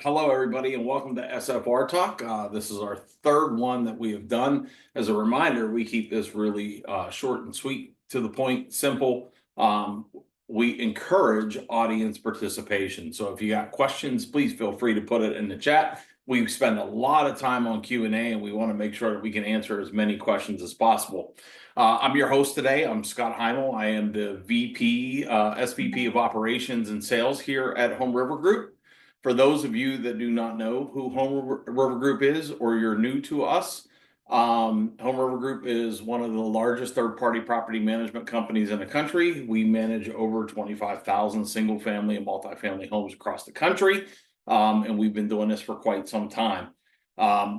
Hello, everybody, and welcome to SFR Talk. This is our third one that we have done. As a reminder, we keep this really short and sweet, to the point, simple. We encourage audience participation. So if you got questions, please feel free to put it in the chat. We spend a lot of time on Q&A, and we want to make sure that we can answer as many questions as possible. I'm your host today. I'm Scott Heimel. I am the SVP of Operations and Sales here at HomeRiver Group. For those of you that do not know who HomeRiver Group is, or you're new to us, HomeRiver Group is one of the largest third-party property management companies in the country. We manage over 25,000 single-family and multifamily homes across the country, and we've been doing this for quite some time.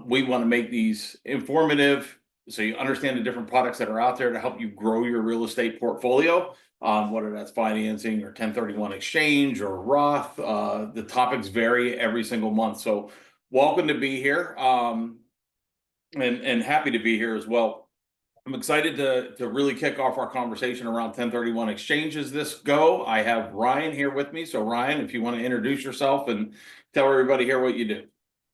We want to make these informative so you understand the different products that are out there to help you grow your real estate portfolio. Whether that's financing or 1031 exchange or Roth. The topics vary every single month. So welcome to be here, and happy to be here as well. I'm excited to really kick off our conversation around 1031 exchanges this go. I have Ryan here with me. So Ryan, if you want to introduce yourself and tell everybody here what you do.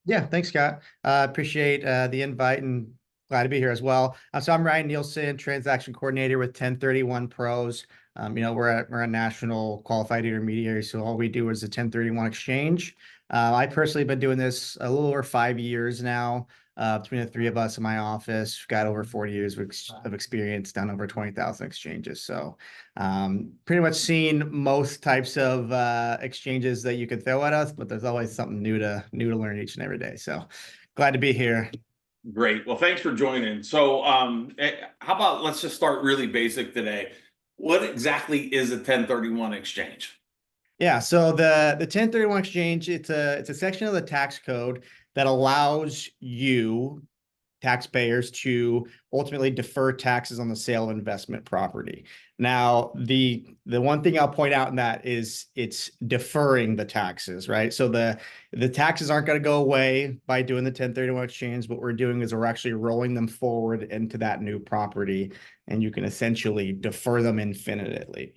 Yeah, thanks, Scott. Appreciate the invite and glad to be here as well. So I'm Ryan Nielsen, transaction coordinator with 1031 Pros. We're a national qualified intermediary, so all we do is a 1031 exchange. I personally have been doing this a little over 5 years now. Between the three of us in my office, we've got over 40 years of experience, done over 20,000 exchanges. So pretty much seen most types of exchanges that you could throw at us, but there's always something new to learn each and every day. So glad to be here. Great. Well, thanks for joining. So how about let's just start really basic today. What exactly is a 1031 exchange? Yeah, so the 1031 exchange, it's a section of the tax code that allows you, taxpayers, to ultimately defer taxes on the sale of investment property. Now, the one thing I'll point out in that is it's deferring the taxes, right? So the taxes aren't going to go away by doing the 1031 exchange. What we're doing is we're actually rolling them forward into that new property, and you can essentially defer them indefinitely.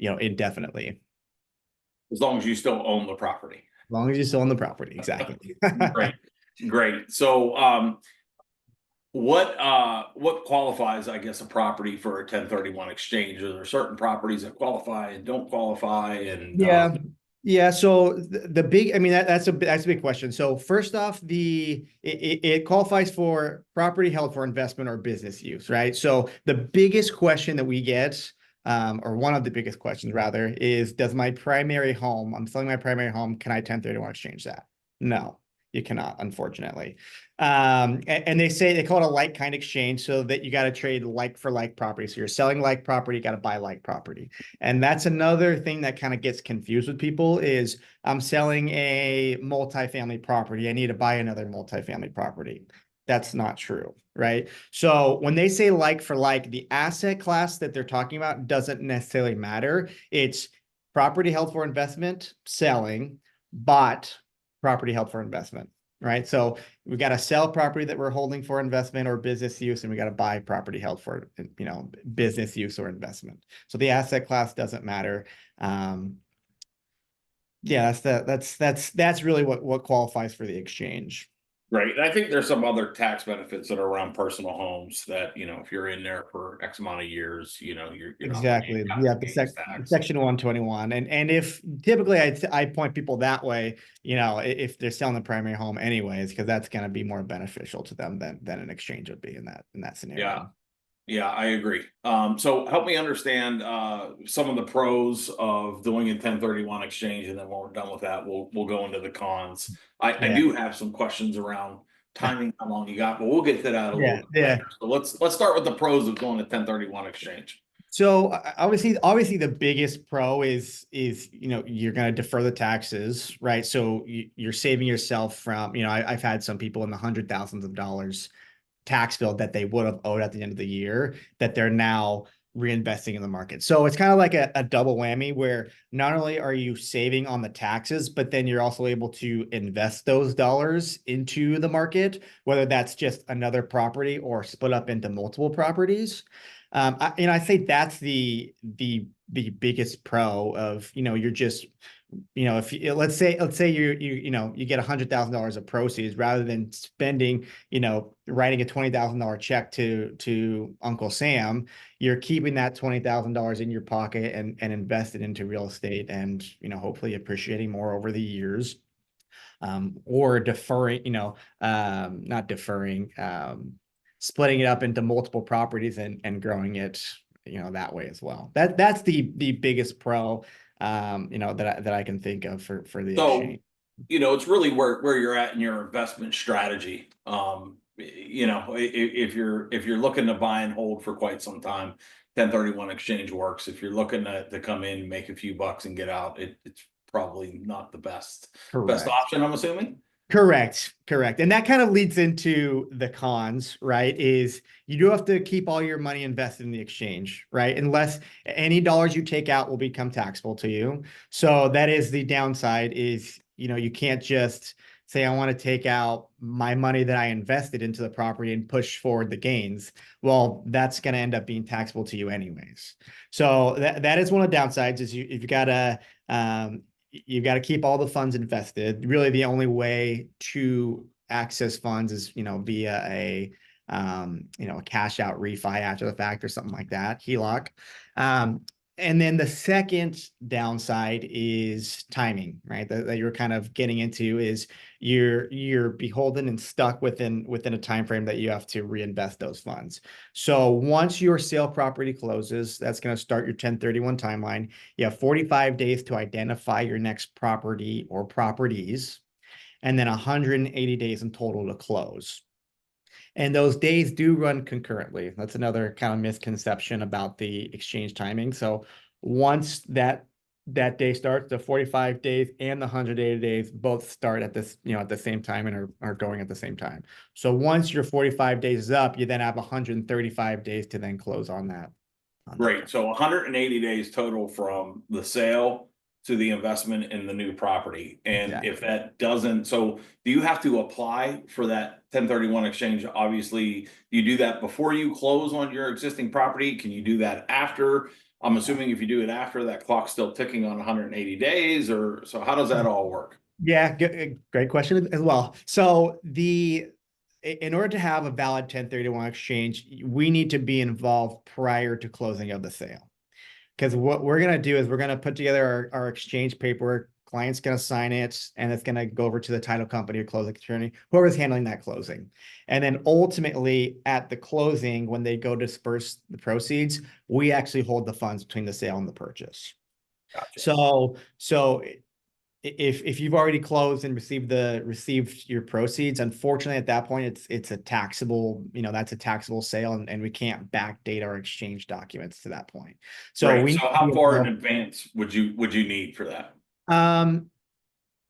As long as you still own the property. As long as you still own the property, exactly. Great. So what qualifies, I guess, a propery for a 1031 exchange? Are there certain properties that qualify and don't qualify? And yeah. So the big, that's a big question. So first off, it qualifies for property held for investment or business use, right? So the biggest question that we get, or one of the biggest questions rather, is I'm selling my primary home, can I 1031 exchange that? No, you cannot, unfortunately. And they call it a like kind exchange, so that you got to trade like for like property. So you're selling like property, you got to buy like property. And that's another thing that kind of gets confused with people is I'm selling a multifamily property, I need to buy another multifamily property. That's not true, right? So when they say like for like, the asset class that they're talking about doesn't necessarily matter. It's property held for investment, selling, bought property held for investment, right? So we got to sell property that we're holding for investment or business use, and we got to buy property held for, business use or investment. So the asset class doesn't matter. Yeah, that's really what qualifies for the exchange. Right. And I think there's some other tax benefits that are around personal homes that, if you're in there for X amount of years, you're exactly. not Yeah, tax. section 121. And if typically I point people that way, if they're selling the primary home anyways, because that's going to be more beneficial to them than an exchange would be in that scenario. Yeah, I agree. So help me understand some of the pros of doing a 1031 exchange, and then when we're done with that, we'll go into the cons. I do have some questions around timing, how long you got, but we'll get to that a little bit later. So let's start with the pros of doing a 1031 exchange. So obviously the biggest pro is you're going to defer the taxes, right? So you're saving yourself from, I've had some people in the hundreds of dollars tax bill that they would have owed at the end of the year that they're now reinvesting in the market. So it's kind of like a double whammy, where not only are you saving on the taxes, but then you're also able to invest those dollars into the market, whether that's just another property or split up into multiple properties. I say that's the biggest pro of, you're just if you, let's say you get $100,000 of proceeds rather than spending, writing a $20,000 check to Uncle Sam, you're keeping that $20,000 in your pocket and invest it into real estate and, hopefully appreciating more over the years. Or deferring, not deferring, splitting it up into multiple properties and growing it, that way as well. That's the biggest pro, that I can think of for the So, exchange. it's really where you're at in your investment strategy. If you're looking to buy and hold for quite some time, 1031 exchange works. If you're looking to come in, make a few bucks and get out, it's probably not the best Correct. option, I'm assuming. Correct. And that kind of leads into the cons, right? Is you do have to keep all your money invested in the exchange, right? Unless any dollars you take out will become taxable to you. So that is the downside is, you can't just say, I want to take out my money that I invested into the property and push forward the gains. Well, that's going to end up being taxable to you anyways. So that is one of the downsides is you've got to, you've got to keep all the funds invested. Really, the only way to access funds is, via a cash out refi after the fact or something like that, HELOC. And then the second downside is timing, right? That you're kind of getting into is you're beholden and stuck within a time frame that you have to reinvest those funds. So once your sale property closes, that's going to start your 1031 timeline. You have 45 days to identify your next property or properties, and then 180 days in total to close. And those days do run concurrently. That's another kind of misconception about the exchange timing. So once that day starts, the 45 days and the 180 days both start at this, at the same time and are going at the same time. So once your 45 days is up, you then have 135 days to then close on that. Great. So 180 days total from the sale to the investment in the new property. And Exactly. if that doesn't, so do you have to apply for that 1031 exchange? Obviously, you do that before you close on your existing property. Can you do that after? I'm assuming if you do it after, that clock's still ticking on 180 days, or so how does that all work? Yeah, great question as well. So in order to have a valid 1031 exchange, we need to be involved prior to closing of the sale. Because what we're going to do is we're going to put together our exchange paperwork. Client's going to sign it, and it's going to go over to the title company or closing attorney, whoever's handling that closing. And then ultimately at the closing, when they go disperse the proceeds, we actually hold the funds between the sale and the purchase. Gotcha. So if you've already closed and received your proceeds, unfortunately at that point it's a taxable, that's a taxable sale, and we can't backdate our exchange documents to that point. So Right. we So how far in advance would you need for that? um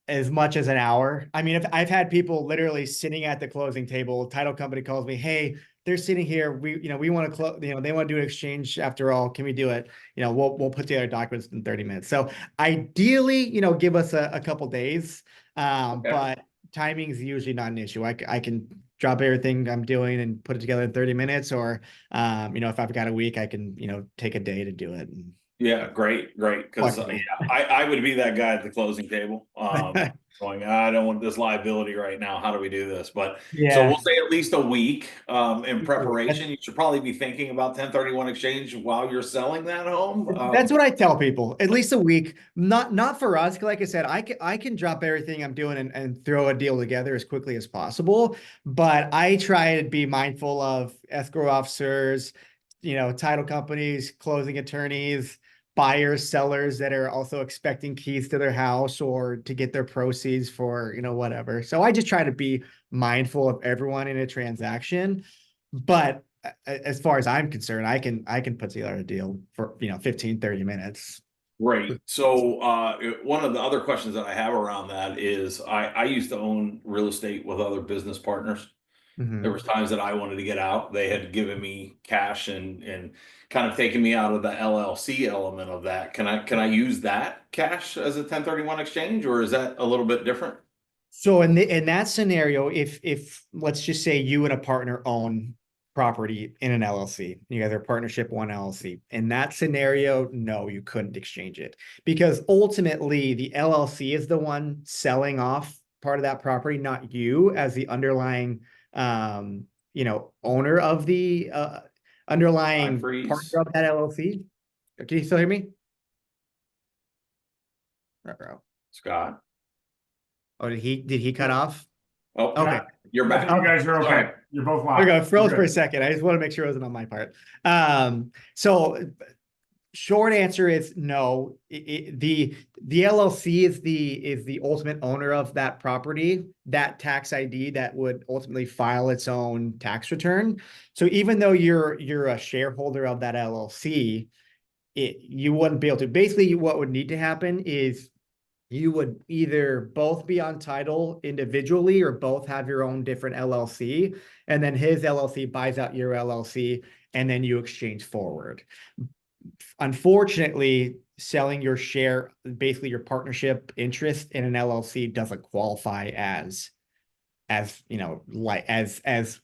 as much as an hour. I mean, if I've had people literally sitting at the closing table, title company calls me, hey, they're sitting here. We want to close, they want to do an exchange after all. Can we do it? We'll put together documents in 30 minutes. So ideally, give us a couple days. Okay. But timing is usually not an issue. I can drop everything I'm doing and put it together in 30 minutes, or, if I've got a week, I can, take a day to do it. Yeah, great. Because yeah, Flexible. I would be that guy at the closing table, going, I don't want this liability right now. How do we do this? But so we'll Yeah. say at least a week in preparation. You should probably be thinking about 1031 exchange while you're selling that home. That's what I tell people. At least a week. Not for us. 'Cause like I said, I can drop everything I'm doing and throw a deal together as quickly as possible. But I try to be mindful of escrow officers, title companies, closing attorneys, buyers, sellers that are also expecting keys to their house or to get their proceeds for, whatever. So I just try to be mindful of everyone in a transaction. But as far as I'm concerned, I can put together a deal for 15, 30 minutes. Great. So one of the other questions that I have around that is I used to own real estate with other business partners. There Mhm. was times that I wanted to get out. They had given me cash and kind of taken me out of the LLC element of that. Can I use that cash as a 1031 exchange, or is that a little bit different? So in that scenario, if let's just say you and a partner own property in an LLC. You guys are a partnership, one LLC. In that scenario, no, you couldn't exchange it because ultimately the LLC is the one selling off part of that property, not you as the underlying, owner of the I underlying freeze. partner of that LLC. Can you still hear me? Uh-oh. Scott. Oh, did he cut off? Oh, Okay. you're I think back. you guys are Sorry. okay. You're both There we live. go. Froze You're for a good. second. I just want to make sure it wasn't on my part. So short answer is no. The LLC is the ultimate owner of that property, that tax ID that would ultimately file its own tax return. So even though you're a shareholder of that LLC, you wouldn't be able to. Basically, what would need to happen is you would either both be on title individually or both have your own different LLC, and then his LLC buys out your LLC, and then you exchange forward. Unfortunately, selling your share, basically your partnership interest in an LLC doesn't qualify as as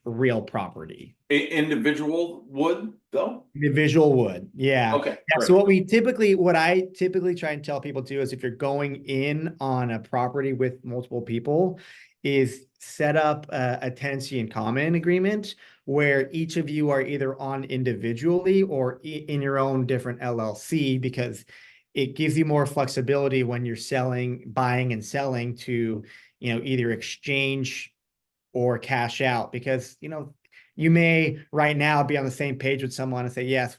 real property. Individual would though? Individual would, yeah. Okay, Yeah, great. so what I typically try and tell people to is if you're going in on a property with multiple people, is set up a tenancy in common agreement where each of you are either on individually or in your own different LLC, because it gives you more flexibility when you're buying and selling to, either exchange or cash out, because you may right now be on the same page with someone and say, yes,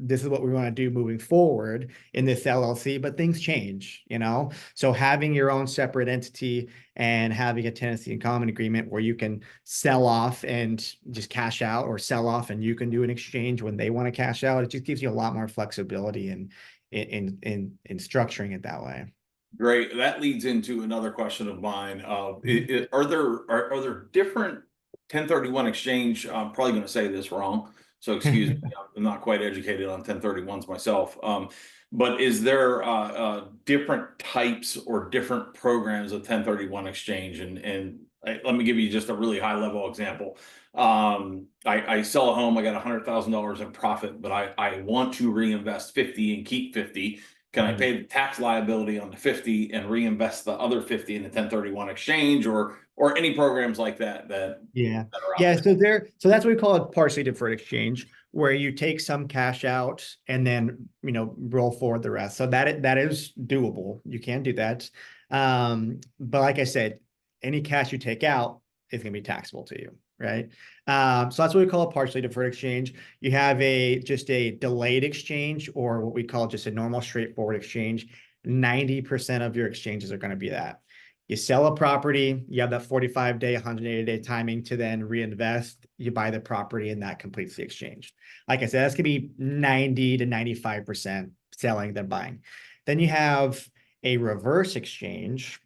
this is what we want to do moving forward in this LLC, but things change, so having your own separate entity and having a tenancy in common agreement where you can sell off and just cash out, or sell off and you can do an exchange when they want to cash out, it just gives you a lot more flexibility in structuring it that way. Great. That leads into another question of mine. Are there different 1031 exchange? I'm probably going to say this wrong, so excuse me. I'm not quite educated on 1031s myself. But is there different types or different programs of 1031 exchange? And let me give you just a really high level example. I sell a home. I got $100,000 in profit, but I want to reinvest 50 and keep 50. Can I pay the tax liability on the 50 and reinvest the other 50 in the 1031 exchange, or any programs like that Yeah. that are out Yeah. there? So that's what we call it, partially deferred exchange, where you take some cash out and then, roll forward the rest. So that is doable. You can do that. But like I said, any cash you take out is going to be taxable to you. Right. So that's what we call a partially deferred exchange. You have just a delayed exchange, or what we call just a normal straightforward exchange. 90% of your exchanges are going to be that. You sell a property, you have that 45-day, 180-day timing to then reinvest. You buy the property, and that completes the exchange. Like I said, that's going to be 90 to 95% selling than buying. Then you have a reverse exchange,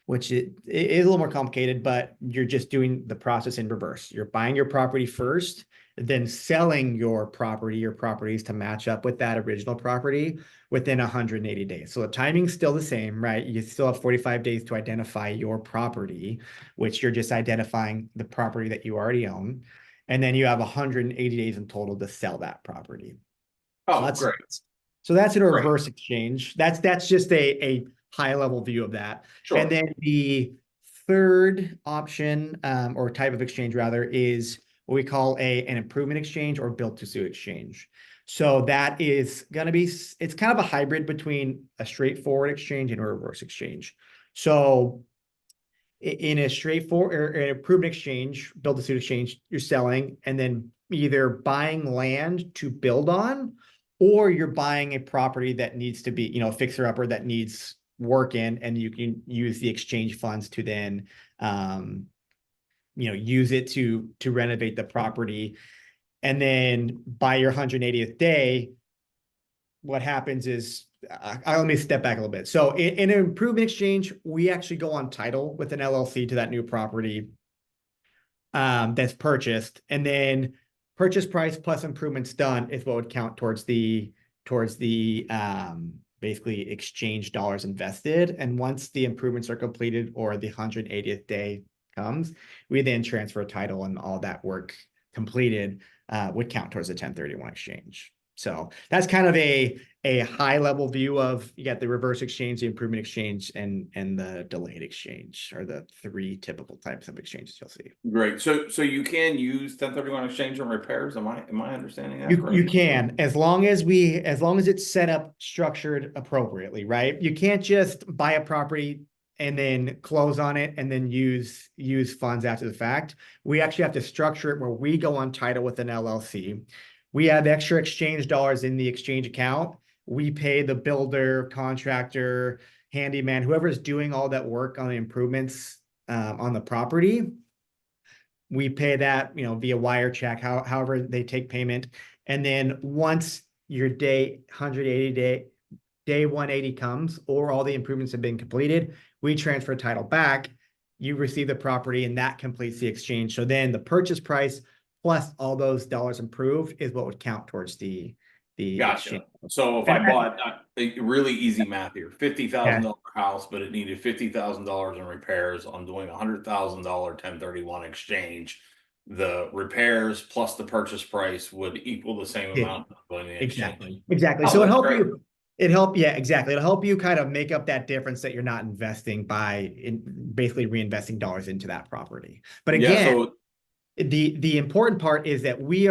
which it is a little more complicated, but you're just doing the process in reverse. You're buying your property first, then selling your properties to match up with that original property within 180 days. So the timing's still the same, right? You still have 45 days to identify your property, which you're just identifying the property that you already own. And then you have 180 days in total to sell that property. Oh, great. So that's a Great. reverse exchange. That's just a high level view of that. Sure. And then the third option, or type of exchange rather, is what we call an improvement exchange or built to suit exchange. So that is going to be, it's kind of a hybrid between a straightforward exchange and a reverse exchange. So in a straightforward or an improvement exchange, build to suit exchange, you're selling and then either buying land to build on, or you're buying a property that needs to be, a fixer upper that needs work in, and you can use the exchange funds to then, use it to renovate the property. And then by your 180th day, what happens is, let me step back a little bit. So in an improvement exchange, we actually go on title with an LLC to that new property that's purchased, and then purchase price plus improvements done is what would count towards the basically exchange dollars invested. And once the improvements are completed or the 180th day comes, we then transfer title and all that work completed would count towards the 1031 exchange. So that's kind of a high level view of, you got the reverse exchange, the improvement exchange, and the delayed exchange are the three typical types of exchanges you'll see. Great. So you can use 1031 exchange on repairs. Am I understanding that You correctly? can, as long as it's set up, structured appropriately, right? You can't just buy a property and then close on it and then use funds after the fact. We actually have to structure it where we go on title with an LLC. We have extra exchange dollars in the exchange account. We pay the builder, contractor, handyman, whoever's doing all that work on the improvements on the property. We pay that, via wire check, however they take payment. And then once your day 180 comes, or all the improvements have been completed, we transfer title back. You receive the property, and that completes the exchange. So then the purchase price plus all those dollars improved is what would count towards the Gotcha. exchange. So if I bought a really easy math here, $50,000 house, but it needed $50,000 in repairs, I'm doing $100,000 1031 exchange. The repairs plus the purchase price would equal the same amount of money in exchange. Exactly. Oh, So that's great. it'll help you kind of make up that difference that you're not investing by basically reinvesting dollars into that property. But Yeah, again, so the important part is that we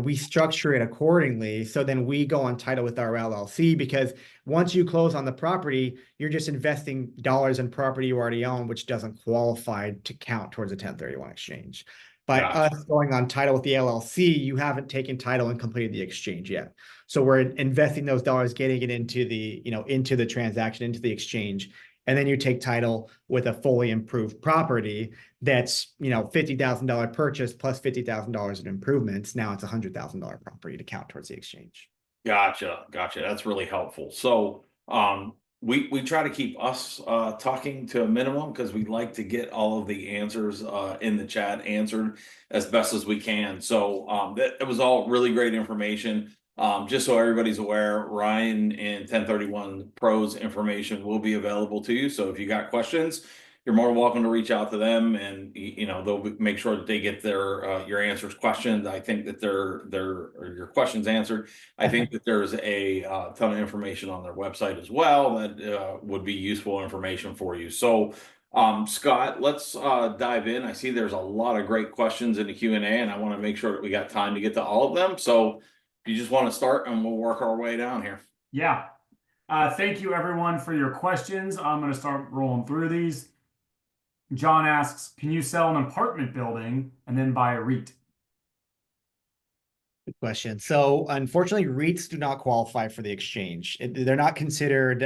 we structure it accordingly. So then we go on title with our LLC, because once you close on the property, you're just investing dollars in property you already own, which doesn't qualify to count towards a 1031 exchange. By gotcha. us going on title with the LLC, you haven't taken title and completed the exchange yet. So we're investing those dollars, getting it into into the transaction, into the exchange. And then you take title with a fully improved property that's, $50,000 purchase plus $50,000 in improvements. Now it's $100,000 property to count towards the exchange. Gotcha. That's really helpful. So we try to keep us talking to a minimum, because we like to get all of the answers in the chat answered as best as we can. So that was all really great information. Just so everybody's aware, Ryan and 1031 Pros information will be available to you. So if you got questions, you're more than welcome to reach out to them, and they'll make sure that they get their your answers questioned. I think that your questions answered. I think that there's a ton of information on their website as well that would be useful information for you. So Scott, let's dive in. I see there's a lot of great questions in the Q&A, and I want to make sure that we got time to get to all of them. So you just want to start, and we'll work our way down here. Yeah. Thank you, everyone, for your questions. I'm going to start rolling through these. John asks, can you sell an apartment building and then buy a REIT? Good question. So unfortunately, REITs do not qualify for the exchange. They're not considered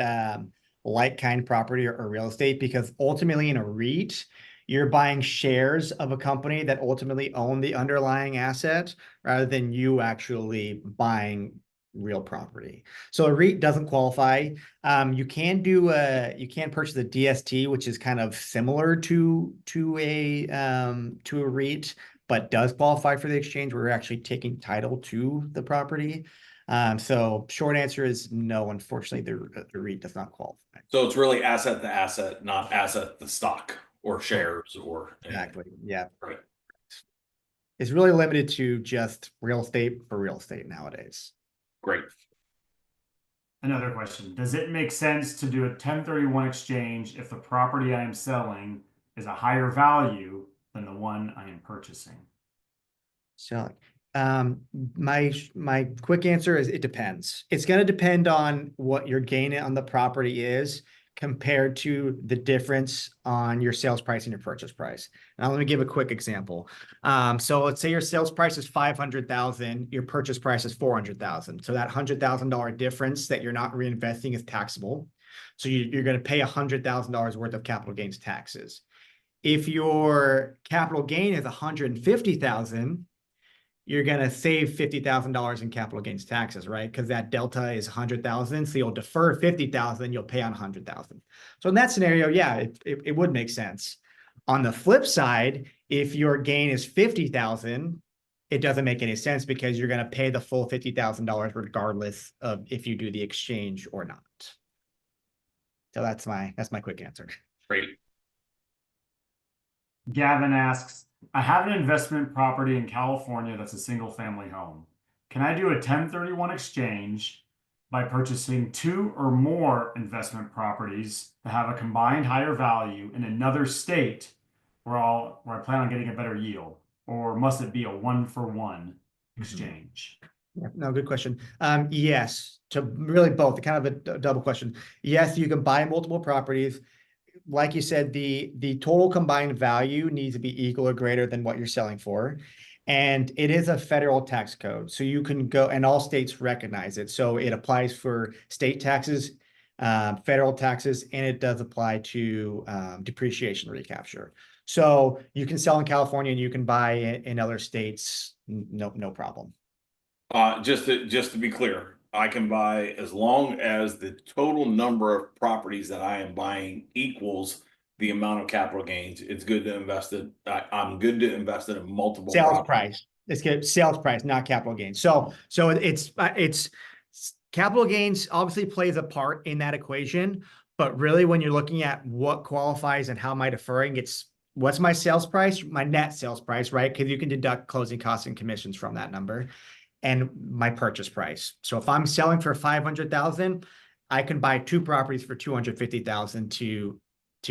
like-kind property or real estate, because ultimately in a REIT, you're buying shares of a company that ultimately own the underlying asset, rather than you actually buying real property. So a REIT doesn't qualify. You can purchase a DST, which is kind of similar to a REIT, but does qualify for the exchange. We're actually taking title to the property. So short answer is no, unfortunately, the REIT does not qualify. So it's really asset to asset, not asset to stock or shares or exactly. Yeah. Right. It's really limited to just real estate for real estate nowadays. Great. Another question. Does it make sense to do a 1031 exchange if the property I am selling is a higher value than the one I am purchasing? So my quick answer is it depends. It's going to depend on what your gain on the property is compared to the difference on your sales price and your purchase price. Now, let me give a quick example. So let's say your sales price is $500,000, your purchase price is $400,000. So that $100,000 difference that you're not reinvesting is taxable. So you're going to pay $100,000 worth of capital gains taxes. If your capital gain is $150,000, you're going to save $50,000 in capital gains taxes, right? Because that delta is $100,000. So you'll defer $50,000, you'll pay on $100,000. So in that scenario, yeah, it would make sense. On the flip side, if your gain is $50,000, it doesn't make any sense, because you're going to pay the full $50,000 regardless of if you do the exchange or not. So that's my quick answer. Great. Gavin asks, I have an investment property in California that's a single family home. Can I do a 1031 exchange by purchasing two or more investment properties that have a combined higher value in another state where I plan on getting a better yield? Or must it be a one for one exchange? Yeah, no, good question. Yes, to really both, kind of a double question. Yes, you can buy multiple properties. Like you said, the total combined value needs to be equal or greater than what you're selling for. And it is a federal tax code. So you can go, and all states recognize it. So it applies for state taxes, federal taxes, and it does apply to depreciation recapture. So you can sell in California and you can buy in other states, no problem. Just to be clear, I can buy as long as the total number of properties that I am buying equals the amount of capital gains. It's good to invest it. I'm good to invest it in multiple Sales properties. price. It's good sales price, not capital gains. So it's capital gains obviously plays a part in that equation, but really when you're looking at what qualifies and how am I deferring, it's what's my sales price, my net sales price, right? Because you can deduct closing costs and commissions from that number, and my purchase price. So if I'm selling for 500,000, I can buy two properties for 250,000 to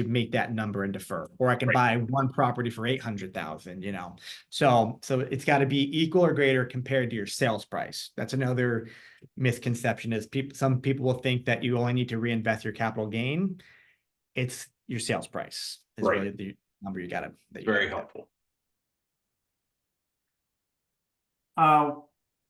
make that number and defer, or I can buy one property for 800,000, you know. So it's got to be equal or greater compared to your sales price. That's another misconception is some people will think that you only need to reinvest your capital gain. It's your sales price is really the number you got to. Very helpful.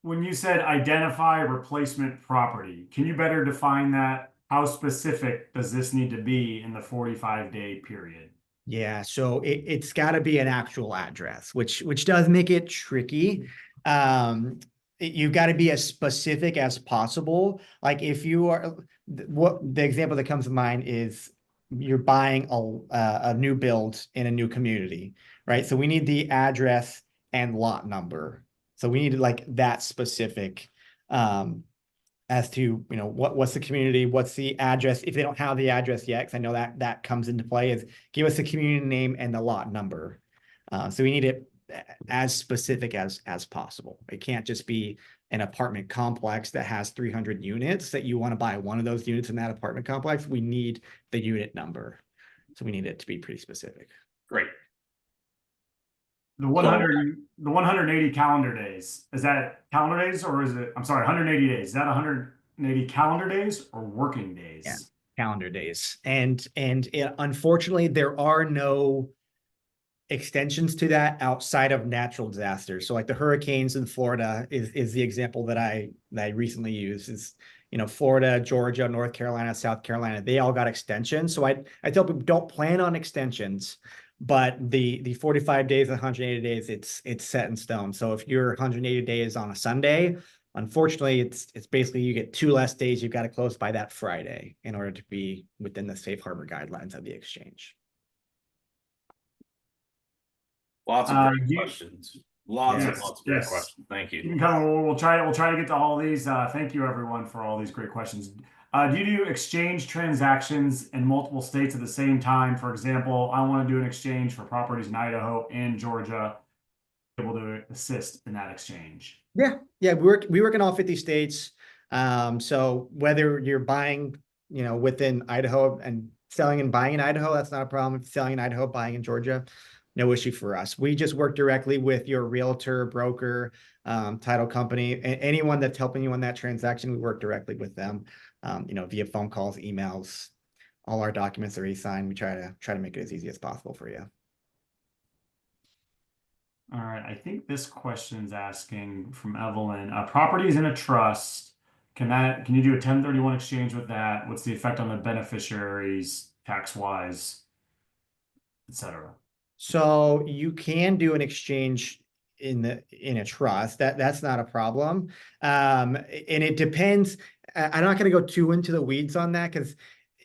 When you said identify replacement property, can you better define that? How specific does this need to be in the 45-day period? Yeah, so it's got to be an actual address, which does make it tricky. You've got to be as specific as possible. Like if you are, what the example that comes to mind is you're buying a new build in a new community, right? So we need the address and lot number. So we need like that specific. As to, you know, what's the community, what's the address, if they don't have the address yet, because I know that comes into play, is give us the community name and the lot number. So we need it as specific as possible. It can't just be an apartment complex that has 300 units that you want to buy one of those units in that apartment complex. We need the unit number. So we need it to be pretty specific. Great. The 180 calendar days, is that calendar days or is it, I'm sorry, 180 days? Is that 180 calendar days or working days? Yeah, calendar days. And unfortunately, there are no extensions to that outside of natural disasters. So like the hurricanes in Florida is the example that I recently used. Is, you know, Florida, Georgia, North Carolina, South Carolina, they all got extensions. So I tell people don't plan on extensions. But the 45 days, 180 days, it's set in stone. So if you're 180 days on a Sunday, unfortunately, it's basically you get 2 less days. You've got to close by that Friday in order to be within the safe harbor guidelines of the exchange. Lots of great questions. Lots of great questions. Thank you. We'll try to get to all of these. Thank you everyone for all these great questions. Do you do exchange transactions in multiple states at the same time? For example, I want to do an exchange for properties in Idaho and Georgia. Able to assist in that exchange. Yeah, we work in all 50 states. So whether you're buying, you know, within Idaho and selling and buying in Idaho, that's not a problem. Selling in Idaho, buying in Georgia, no issue for us. We just work directly with your realtor, broker, title company, anyone that's helping you on that transaction. We work directly with them, you know, via phone calls, emails. All our documents are e-signed. We try to make it as easy as possible for you. All right, I think this question's asking from Evelyn. Properties in a trust, can you do a 1031 exchange with that? What's the effect on the beneficiaries tax-wise, etc.? So you can do an exchange in a trust. That's not a problem. And it depends. I'm not going to go too into the weeds on that because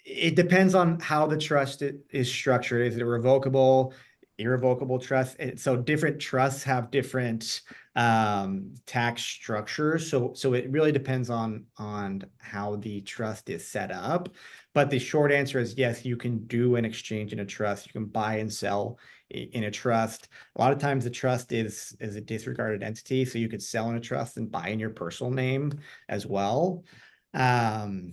it depends on how the trust is structured. Is it a revocable, irrevocable trust? So different trusts have different tax structures. So it really depends on how the trust is set up. But the short answer is yes, you can do an exchange in a trust. You can buy and sell in a trust. A lot of times the trust is a disregarded entity, so you could sell in a trust and buy in your personal name as well. So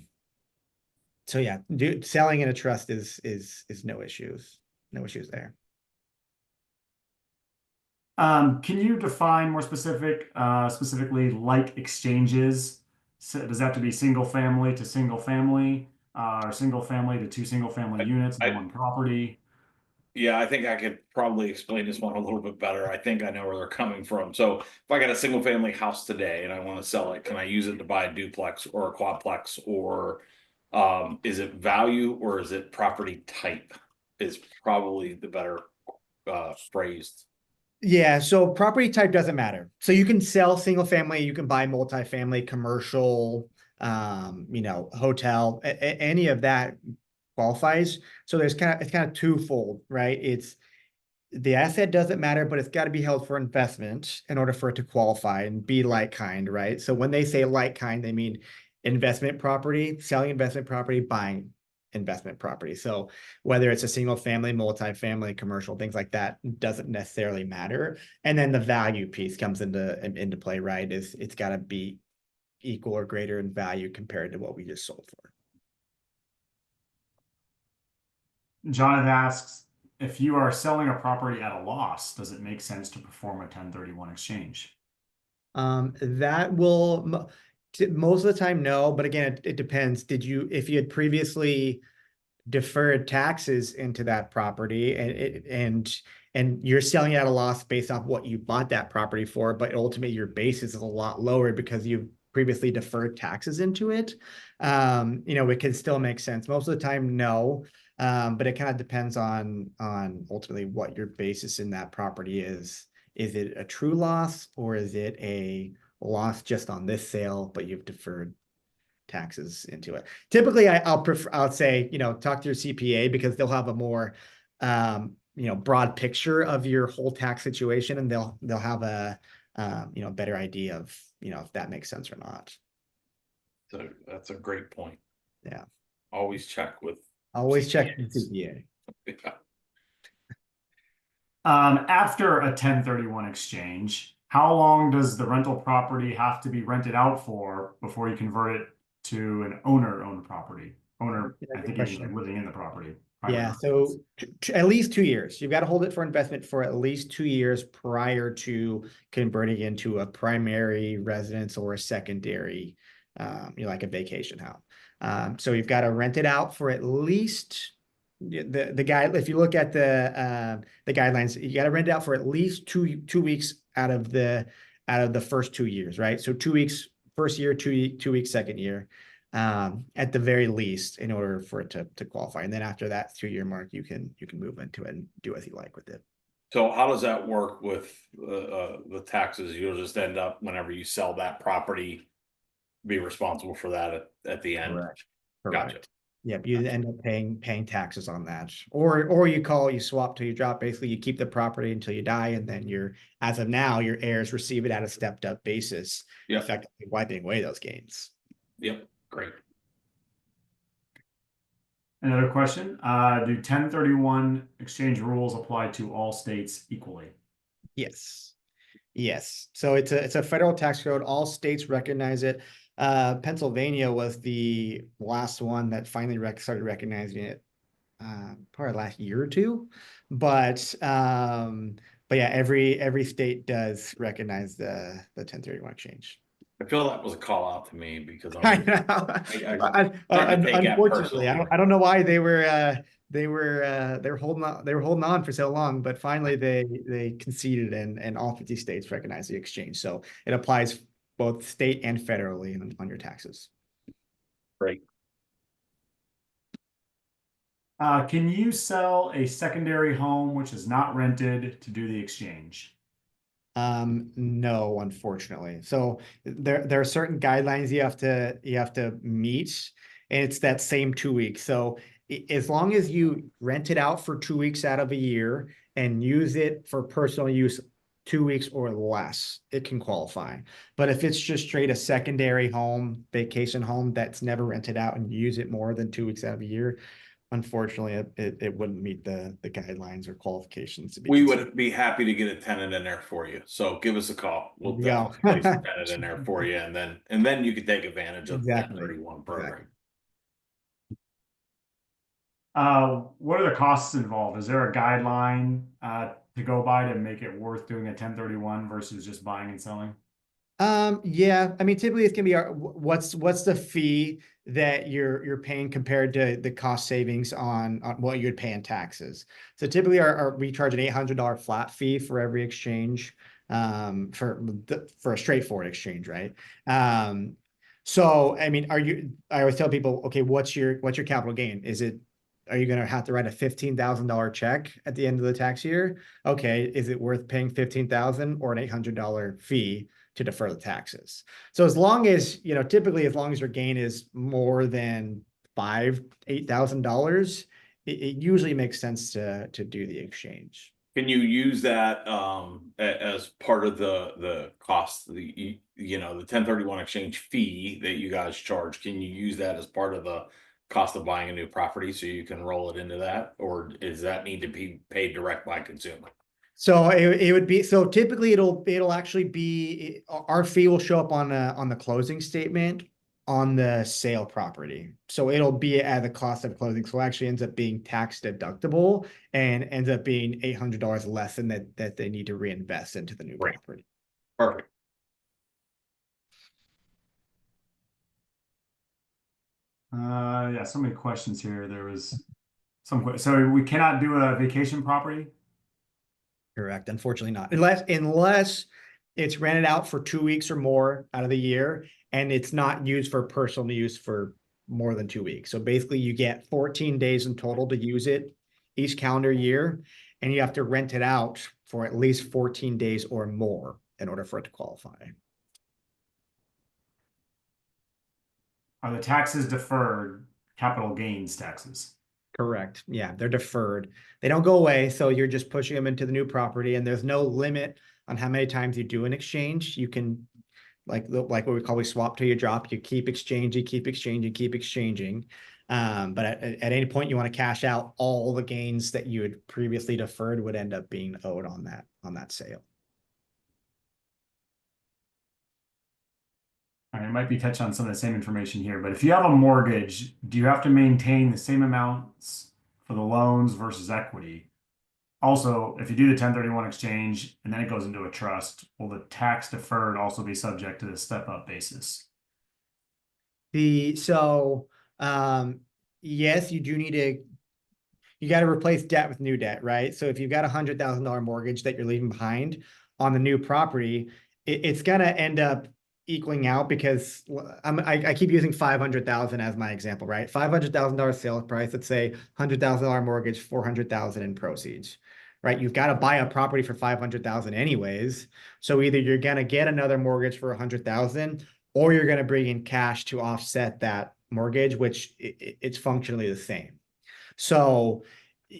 yeah, selling in a trust is no issues. No issues there. Can you define more specifically like exchanges? So does that have to be single family to single family, or single family to two single family units in I, one property? yeah, I think I could probably explain this one a little bit better. I think I know where they're coming from. So if I got a single family house today and I want to sell it, can I use it to buy a duplex or a quadplex, or is it value or is it property type is probably the better phrased. Yeah, so property type doesn't matter. So you can sell single family, you can buy multifamily, commercial, hotel, any of that qualifies. So it's kind of twofold, right? It's the asset doesn't matter, but it's got to be held for investment in order for it to qualify and be like kind, right? So when they say like kind, they mean investment property, selling investment property, buying investment property. So whether it's a single family, multifamily, commercial, things like that doesn't necessarily matter. And then the value piece comes into play, right? It's got to be equal or greater in value compared to what we just sold for. Jonathan asks, if you are selling a property at a loss, does it make sense to perform a 1031 exchange? That will most of the time, no, but again, it depends. If you had previously deferred taxes into that property and you're selling it at a loss based off what you bought that property for, but ultimately your basis is a lot lower because you've previously deferred taxes into it, it can still make sense. Most of the time, no. But it kind of depends on ultimately what your basis in that property is. Is it a true loss or is it a loss just on this sale, but you've deferred taxes into it? Typically, I'll say, talk to your CPA because they'll have a more, broad picture of your whole tax situation, and they'll have a, better idea of, if that makes sense or not. So that's a great point. Yeah. Always check with Always check the CPAs. CPA. Yeah. After a 1031 exchange, how long does the rental property have to be rented out for before you convert it to an owner-owned property? Owner, Yeah, I good think you mean like question. living in the property. Yeah, Primary so residence. at least 2 years. You've got to hold it for investment for at least 2 years prior to converting into a primary residence or a secondary, like a vacation home. So you've got to rent it out for at least the guy. If you look at the guidelines, you got to rent it out for at least two weeks out of the first 2 years, right? So 2 weeks first year, 2 weeks second year. At the very least, in order for it to qualify. And then after that 2 year mark, you can move into it and do as you like with it. So how does that work with the taxes? You'll just end up whenever you sell that property, be responsible for that at the end. Correct. Gotcha. Correct. Yep, you end up paying taxes on that. Or you swap till you drop. Basically, you keep the property until you die, and then as of now, your heirs receive it at a stepped up basis, Yep. effectively wiping away those gains. Yep. Great. Another question, do 1031 exchange rules apply to all states equally? Yes. Yes. So it's a federal tax code. All states recognize it. Pennsylvania was the last one that finally started recognizing it, probably last year or two. But yeah, every state does recognize the 1031 exchange. I feel that was a call out to me because I I'm know. starting to take that Unfortunately, personally. I don't know why they were holding on for so long, but finally they conceded and all 50 states recognize the exchange. So it applies both state and federally on your taxes. Great. Can you sell a secondary home which is not rented to do the exchange? No, unfortunately. So there are certain guidelines you have to meet, and it's that same 2 weeks. So as long as you rent it out for 2 weeks out of a year and use it for personal use 2 weeks or less, it can qualify. But if it's just straight a secondary home, vacation home that's never rented out and you use it more than 2 weeks out of a year, unfortunately, it wouldn't meet the guidelines or qualifications to be We considered. would be happy to get a tenant in there for you. So give us a call. We'll There you definitely go. place a tenant in there for you, and then you can take advantage of the Exactly. 1031 program. What are the costs involved? Is there a guideline to go by to make it worth doing a 1031 versus just buying and selling? Yeah, I mean, typically it's gonna be what's the fee that you're paying compared to the cost savings on what you'd pay in taxes. So typically we charge an $800 flat fee for every exchange, for a straightforward exchange, right? So I mean, I always tell people, okay, what's your capital gain? Are you gonna have to write a $15,000 check at the end of the tax year? Okay, is it worth paying 15,000 or an $800 fee to defer the taxes? So as long as, typically as long as your gain is more than $8,000, it usually makes sense to do the exchange. Can you use that as part of the cost, the 1031 exchange fee that you guys charge? Can you use that as part of the cost of buying a new property so you can roll it into that, or does that need to be paid direct by consumer? So it would be, so typically it'll actually be, our fee will show up on the closing statement on the sale property. So it'll be at the cost of closing. So it actually ends up being tax deductible and ends up being $800 less than that they need to reinvest into the new Right. property. Perfect. Yeah, so many questions here. There was so we cannot do a vacation property. Correct. Unfortunately not. Unless it's rented out for 2 weeks or more out of the year and it's not used for personal use for more than 2 weeks. So basically you get 14 days in total to use it each calendar year, and you have to rent it out for at least 14 days or more in order for it to qualify. Are the taxes deferred capital gains taxes? Correct. Yeah, they're deferred. They don't go away, so you're just pushing them into the new property, and there's no limit on how many times you do an exchange. You can, like what we call, we swap till you drop. You keep exchanging, keep exchanging, keep exchanging. But at any point you want to cash out, all the gains that you had previously deferred would end up being owed on that sale. I might be touching on some of the same information here, but if you have a mortgage, do you have to maintain the same amounts for the loans versus equity? Also, if you do the 1031 exchange and then it goes into a trust, will the tax deferred also be subject to the step-up basis? Yes, you got to replace debt with new debt, right? So if you've got $100,000 mortgage that you're leaving behind on the new property, it's gonna end up equaling out, because I keep using 500,000 as my example, right? $500,000 sales price, let's say $100,000 mortgage, 400,000 in proceeds, right? You've got to buy a property for 500,000 anyways. So either you're gonna get another mortgage for 100,000, or you're gonna bring in cash to offset that mortgage, which it's functionally the same. So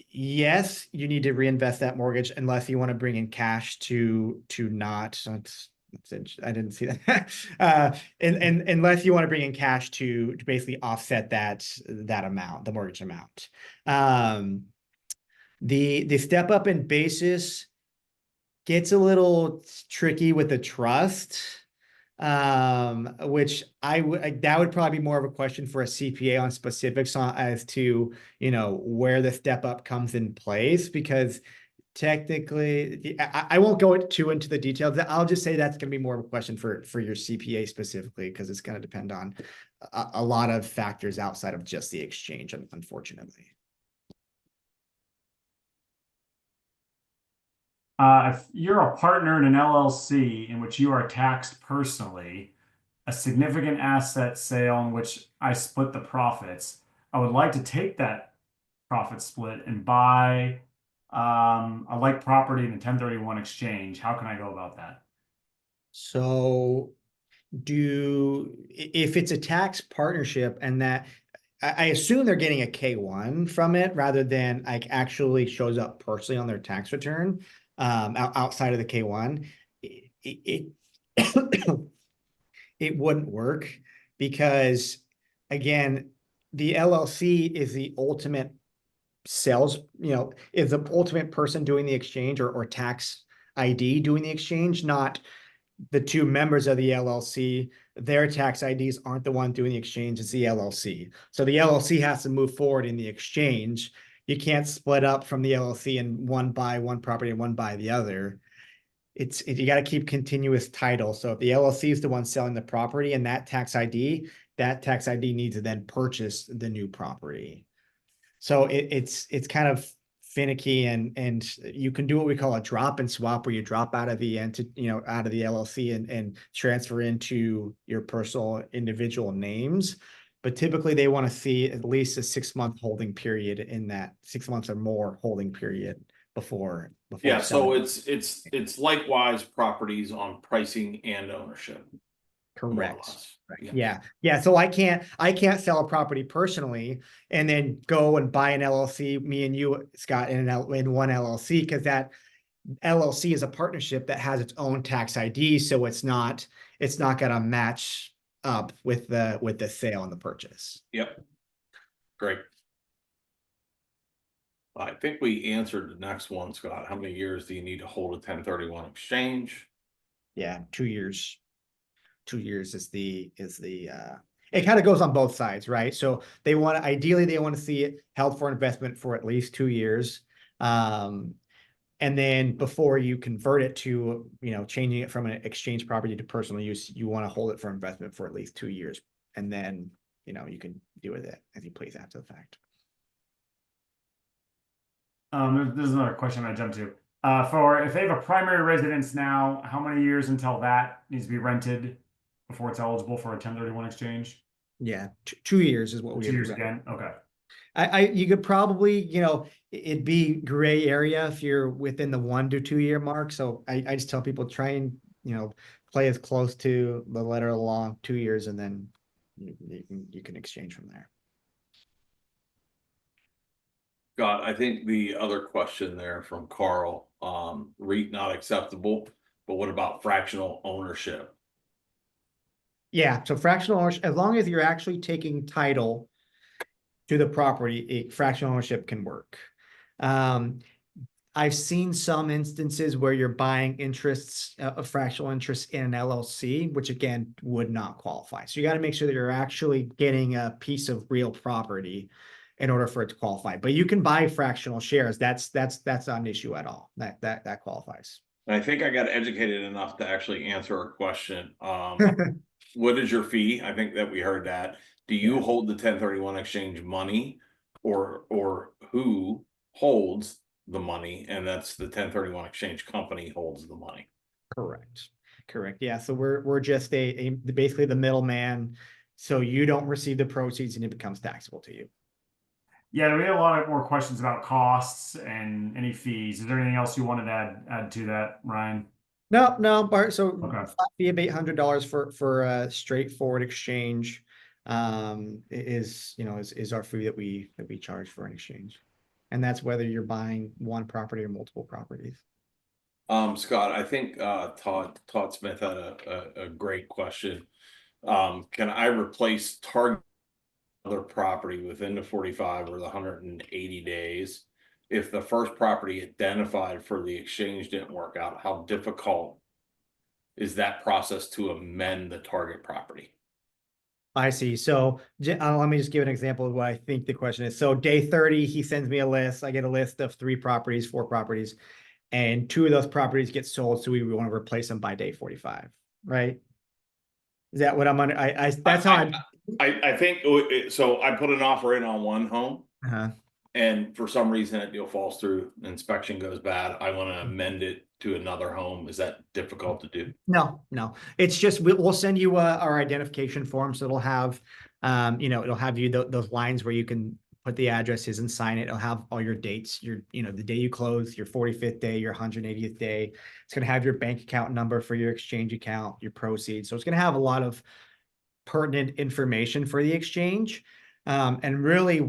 yes, you need to reinvest that mortgage unless you want to bring in cash to not. I didn't see that. And unless you want to bring in cash to basically offset that amount, the mortgage amount. The step up in basis gets a little tricky with the trust, which that would probably be more of a question for a CPA on specifics as to where the step up comes in place, because technically I won't go too into the details. I'll just say that's going to be more of a question for your CPA specifically, because it's going to depend on a lot of factors outside of just the exchange, unfortunately. If you're a partner in an LLC in which you are taxed personally, a significant asset sale in which I split the profits, I would like to take that profit split and buy a like property in a 1031 exchange. How can I go about that? So if it's a tax partnership, and that I assume they're getting a K1 from it rather than like actually shows up personally on their tax return. outside of the K1, it it wouldn't work because, again, the LLC is the ultimate sales, is the ultimate person doing the exchange, or tax ID doing the exchange, not the two members of the LLC. Their tax IDs aren't the one doing the exchange, it's the LLC. So the LLC has to move forward in the exchange. You can't split up from the LLC and one buy one property and one buy the other. You got to keep continuous title. So if the LLC is the one selling the property and that tax ID needs to then purchase the new property. So it's kind of finicky, and you can do what we call a drop and swap, where you drop out of the out of the LLC and transfer into your personal individual names. But typically they want to see at least a 6-month holding period, in that 6 months or more holding period before Yeah, so selling. it's likewise properties on pricing and ownership. more or Correct. less. Right. Yeah. So I can't sell a property personally and then go and buy an LLC, me and you, Scott, in one LLC, because that LLC is a partnership that has its own tax ID. So it's not gonna match up with the sale and the purchase. Yep. Great. I think we answered the next one, Scott. How many years do you need to hold a 1031 exchange? Yeah, 2 years. 2 years is it kind of goes on both sides, right? So ideally they want to see it held for investment for at least 2 years. And then before you convert it to, changing it from an exchange property to personal use, you want to hold it for investment for at least 2 years. And then, you can do with it as you please after the fact. There's another question I jumped to. For if they have a primary residence now, how many years until that needs to be rented before it's eligible for a 1031 exchange? Yeah, 2 years is what we 2 years again. Okay. You could probably, it'd be gray area if you're within the 1 to 2 year mark. So I just tell people, try and, play as close to the letter of the law, 2 years, and then you can exchange from there. Scott, I think the other question there from Carl, REIT not acceptable, but what about fractional ownership? Yeah, so fractional ownership, as long as you're actually taking title to the property, fractional ownership can work. I've seen some instances where you're buying interests, a fractional interest in an LLC, which again would not qualify. So you got to make sure that you're actually getting a piece of real property in order for it to qualify. But you can buy fractional shares. That's not an issue at all. That qualifies. And I think I got educated enough to actually answer a question. What is your fee? I think that we heard that. Do you hold the 1031 exchange money, or who holds the money? And that's the 1031 exchange company holds the money. Correct. Yeah. So we're just basically the middleman. So you don't receive the proceeds and it becomes taxable to you. Yeah, we had a lot of more questions about costs and any fees. Is there anything else you wanted to add to that, Ryan? No, Bart. So Okay. flat fee of $800 for a straightforward exchange is our fee that we charge for an exchange, and that's whether you're buying one property or multiple properties. Scott, I think Todd Smith had a great question. Can I replace target other property within the 45 or the 180 days if the first property identified for the exchange didn't work out? How difficult is that process to amend the target property? I see. So let me just give an example of what I think the question is. So day 30, he sends me a list. I get a list of 4 properties, and 2 of those properties get sold. So we want to replace them by day 45, right? Is that what I'm under? That's how I think so. I put an offer in on one home, and for some reason that deal falls through, inspection goes bad. I want to amend it to another home. Is that difficult to do? No. It's just we'll send you our identification form. So it'll have, it'll have you those lines where you can put the addresses and sign it. It'll have all your dates, the day you close, your 45th day, your 180th day. It's going to have your bank account number for your exchange account, your proceeds. So it's going to have a lot of pertinent information for the exchange. And really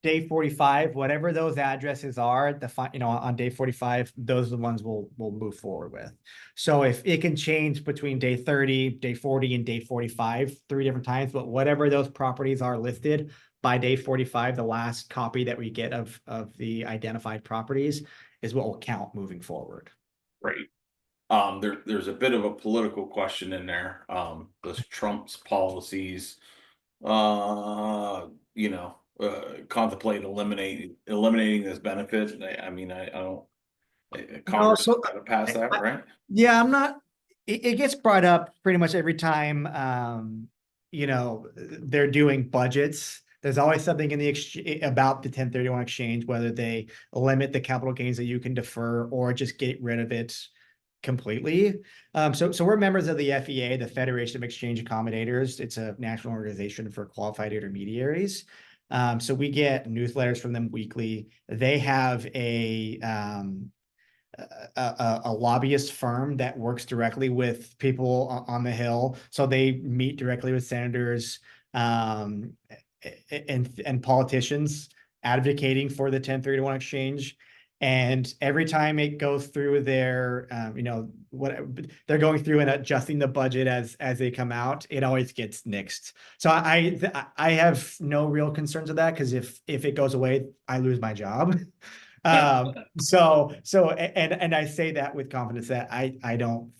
day 45, whatever those addresses are, on day 45, those are the ones we'll move forward with. So if it can change between day 30, day 40, and day 45, 3 different times, but whatever those properties are listed by day 45, the last copy that we get of the identified properties is what will count moving forward. Great. There's a bit of a political question in there. Does Trump's policies, contemplate eliminating this benefit? I mean, I don't. No, Congress has so got to pass that, right? yeah, I'm not. It gets brought up pretty much every time. They're doing budgets. There's always something in the about the 1031 exchange, whether they limit the capital gains that you can defer or just get rid of it completely. So we're members of the FEA, the Federation of Exchange Accommodators. It's a national organization for qualified intermediaries. So we get newsletters from them weekly. They have a lobbyist firm that works directly with people on the Hill. So they meet directly with senators and politicians advocating for the 1031 exchange. And every time it goes through their, what they're going through and adjusting the budget as they come out, it always gets nixed. So I have no real concerns with that, because if it goes away, I lose my job. And I say that with confidence that I don't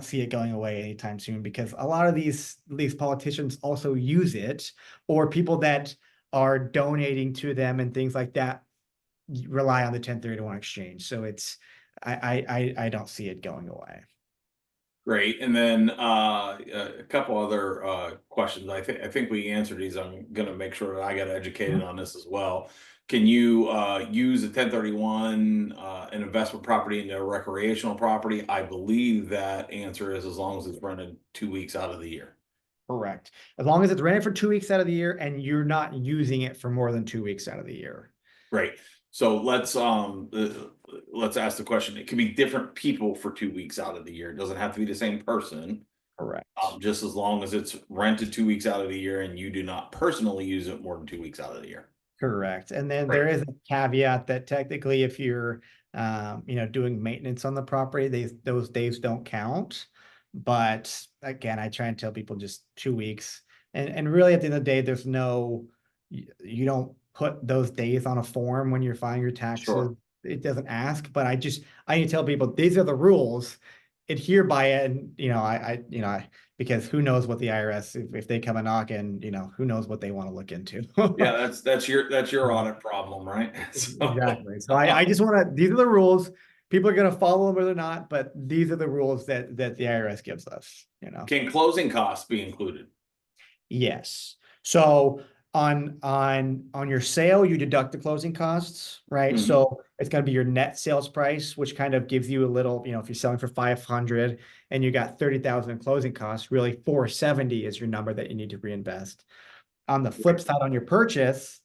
see it going away anytime soon, because a lot of these politicians also use it, or people that are donating to them and things like that rely on the 1031 exchange. So I don't see it going away. Great. And then a couple other questions. I think we answered these. I'm going to make sure that I get educated on this as well. Can you use a 1031 an investment property into a recreational property? I believe that answer is as long as it's rented 2 weeks out of the year. Correct. As long as it's rented for 2 weeks out of the year and you're not using it for more than 2 weeks out of the year. Great. So let's ask the question. It can be different people for 2 weeks out of the year. It doesn't have to be the same person. Correct. Just as long as it's rented 2 weeks out of the year and you do not personally use it more than 2 weeks out of the year. Correct. And then there is a caveat that technically if you're, doing maintenance on the property, those days don't count. But again, I try and tell people just 2 weeks. And really at the end of the day, you don't put those days on a form when you're filing your taxes. Sure. It doesn't ask, but I need to tell people these are the rules, adhere by it. And, because who knows what the IRS, if they come a knock, and who knows what they want to look into. Yeah, that's your audit problem, right? Exactly. So I just want to, these are the rules. People are going to follow them or they're not, but these are the rules that the IRS gives us, Can closing costs be included? Yes. So on your sale, you deduct the closing costs, right? Mhm. So it's going to be your net sales price, which kind of gives you a little, if you're selling for 500 and you got 30,000 in closing costs, really 470 is your number that you need to reinvest. On the flip side, on your purchase,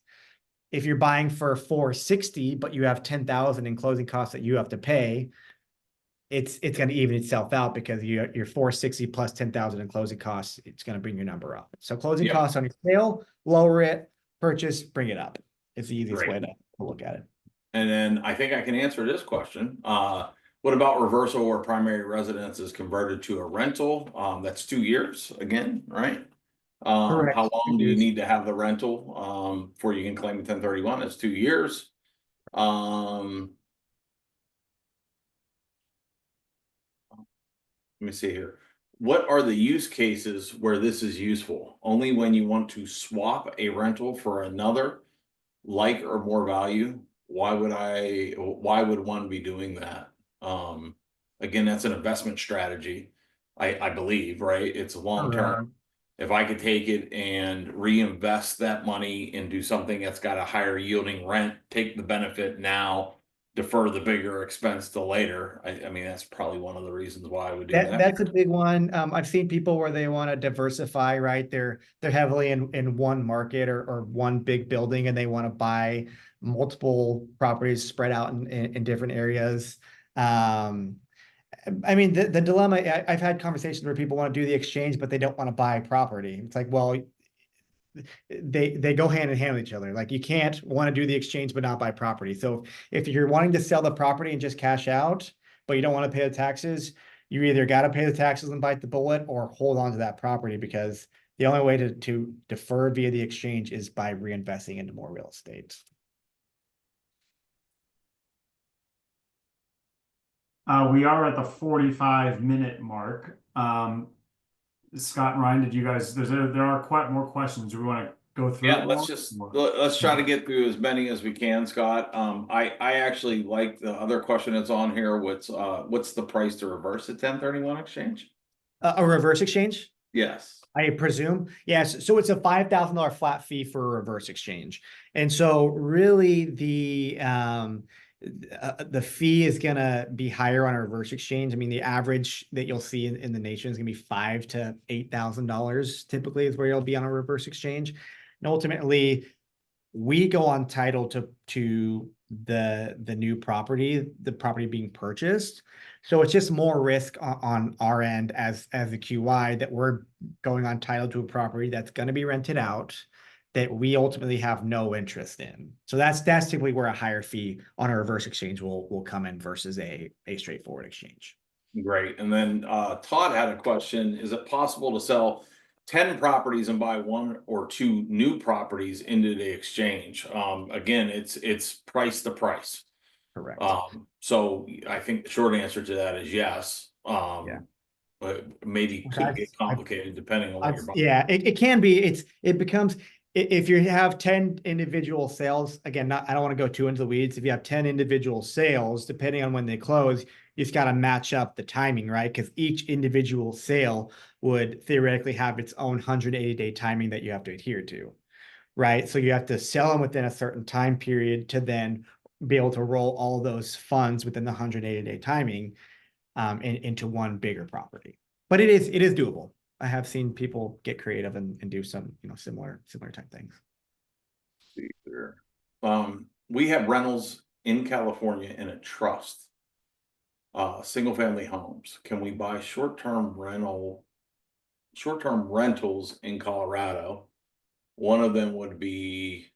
if you're buying for 460, but you have 10,000 in closing costs that you have to pay, it's going to even itself out, because you're 460 plus 10,000 in closing costs. It's going to bring your number up. So closing costs on your sale, lower it, purchase, bring it up. It's the easiest way to look at it. And then I think I can answer this question. What about reversal where primary residence is converted to a rental? That's 2 years again, right? Correct. How long do you need to have the rental before you can claim the 1031? It's 2 years. Let me see here. What are the use cases where this is useful? Only when you want to swap a rental for another, like or more value. Why would one be doing that? Again, that's an investment strategy. I believe, right? It's long term. If I could take it and reinvest that money into something that's got a higher yielding rent, take the benefit now, defer the bigger expense till later. I mean, that's probably one of the reasons why I would do that. That's a big one. I've seen people where they want to diversify, right? They're heavily in one market or one big building, and they want to buy multiple properties spread out in different areas. I mean, the dilemma, I've had conversations where people want to do the exchange, but they don't want to buy property. It's like, well, they go hand in hand with each other. Like you can't want to do the exchange but not buy property. So if you're wanting to sell the property and just cash out, but you don't want to pay the taxes, you either got to pay the taxes and bite the bullet or hold on to that property, because the only way to defer via the exchange is by reinvesting into more real estate. We are at the 45-minute mark. Scott and Ryan, did you guys, there are quite more questions. Do we want to go through? Yeah, it let's try to get through as many as we can, Scott. I actually like the other question that's on here. What's the price to reverse a 1031 exchange? A reverse exchange? Yes. I presume. Yes. So it's a $5,000 flat fee for a reverse exchange. And so really the fee is going to be higher on a reverse exchange. I mean, the average that you'll see in the nation is going to be $5,000 to $8,000 typically is where you'll be on a reverse exchange. And ultimately, we go on title to the new property, the property being purchased. So it's just more risk on our end as the QI that we're going on title to a property that's going to be rented out that we ultimately have no interest in. So that's typically where a higher fee on a reverse exchange will come in versus a straightforward exchange. Great. And then Todd had a question. Is it possible to sell 10 properties and buy 1 or 2 new properties into the exchange? Again, it's price to price. Correct. So I think the short answer to that is yes. Yeah. But maybe could get complicated depending on what you're buying. Yeah, it can be. It becomes, if you have 10 individual sales, again, I don't want to go too into the weeds. If you have 10 individual sales, depending on when they close, you just got to match up the timing, right? Because each individual sale would theoretically have its own 180-day timing that you have to adhere to, right? So you have to sell them within a certain time period to then be able to roll all those funds within the 180-day timing into one bigger property. But it is doable. I have seen people get creative and do some, similar type things. See here. We have rentals in California in a trust. Single family homes. Can we buy short-term rentals in Colorado? One of them would be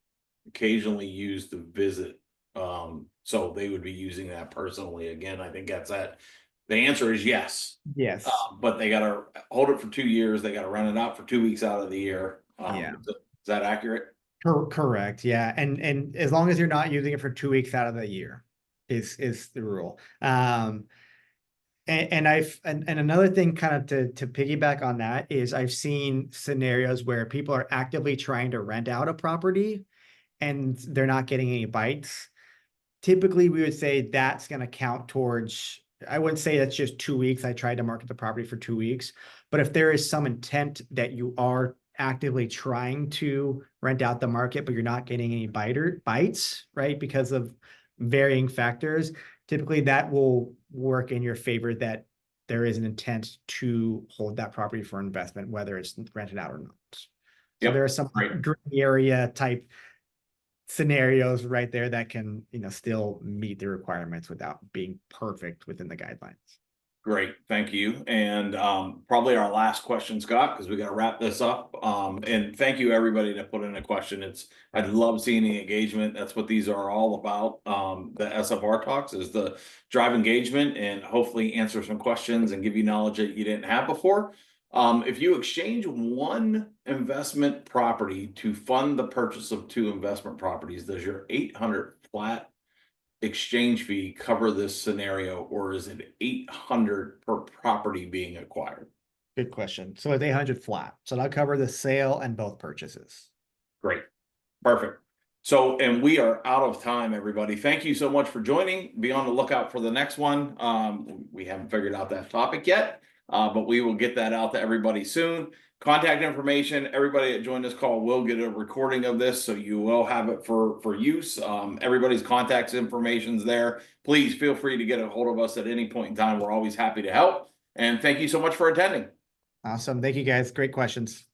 occasionally used to visit. So they would be using that personally. Again, I think that's that. The answer is yes. Yes. But they got to hold it for 2 years. They got to rent it out for 2 weeks out of the year. Yeah. Is that accurate? Correct. Yeah. And as long as you're not using it for 2 weeks out of the year is the rule. And another thing kind of to piggyback on that is I've seen scenarios where people are actively trying to rent out a property and they're not getting any bites. Typically, we would say that's going to count towards, I wouldn't say that's just 2 weeks. I tried to market the property for 2 weeks, but if there is some intent that you are actively trying to rent out the market, but you're not getting any bites, right? Because of varying factors, typically that will work in your favor that there is an intent to hold that property for investment, whether it's rented out or not. So there are some gray area type scenarios right there that can, still meet the requirements without being perfect within the guidelines. Great, thank you. And probably our last question, Scott, because we got to wrap this up. And thank you everybody that put in a question. I love seeing the engagement. That's what these are all about. The SFR talks is the drive engagement and hopefully answer some questions and give you knowledge that you didn't have before. If you exchange one investment property to fund the purchase of 2 investment properties, does your $800 flat exchange fee cover this scenario, or is it $800 per property being acquired? Good question. So it's $800 flat. So that'll cover the sale and both purchases. Great. Perfect. So, and we are out of time, everybody. Thank you so much for joining. Be on the lookout for the next one. We haven't figured out that topic yet, but we will get that out to everybody soon. Contact information, everybody that joined this call will get a recording of this, so you will have it for use. Everybody's contact information's there. Please feel free to get a hold of us at any point in time. We're always happy to help. And thank you so much for attending. Awesome. Thank you guys. Great questions.